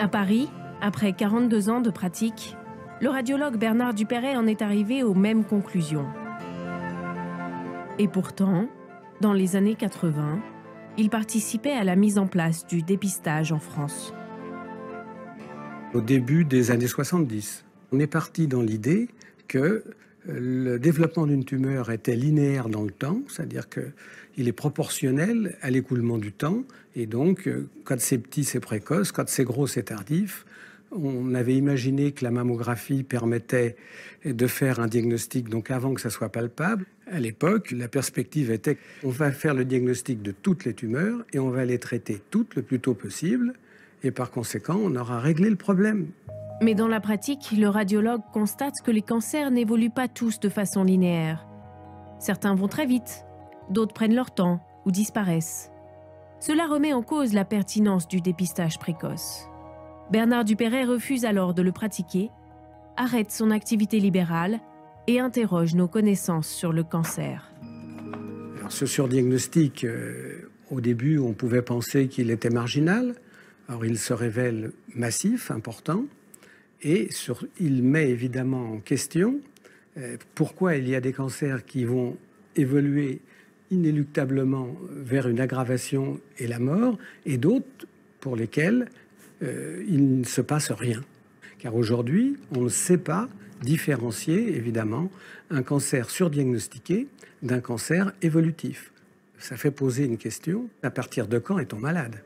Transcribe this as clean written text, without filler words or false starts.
À Paris, après 42 ans de pratique, le radiologue Bernard Dupeyret en est arrivé aux mêmes conclusions. Et pourtant, dans les années 80, il participait à la mise en place du dépistage en France. Au début des années 70, on est parti dans l'idée que le développement d'une tumeur était linéaire dans le temps, c'est-à-dire qu'il est proportionnel à l'écoulement du temps, et donc quand c'est petit, c'est précoce, quand c'est gros, c'est tardif. On avait imaginé que la mammographie permettait de faire un diagnostic donc avant que ça soit palpable. À l'époque, la perspective était qu'on va faire le diagnostic de toutes les tumeurs et on va les traiter toutes le plus tôt possible, et par conséquent, on aura réglé le problème. Mais dans la pratique, le radiologue constate que les cancers n'évoluent pas tous de façon linéaire. Certains vont très vite, d'autres prennent leur temps ou disparaissent. Cela remet en cause la pertinence du dépistage précoce. Bernard Dupeyret refuse alors de le pratiquer, arrête son activité libérale et interroge nos connaissances sur le cancer. Alors, ce surdiagnostic, au début, on pouvait penser qu'il était marginal. Alors, il se révèle massif, important. Et il met évidemment en question pourquoi il y a des cancers qui vont évoluer inéluctablement vers une aggravation et la mort, et d'autres pour lesquels il ne se passe rien. Car aujourd'hui, on ne sait pas différencier, évidemment, un cancer surdiagnostiqué d'un cancer évolutif. Ça fait poser une question, à partir de quand est-on malade ?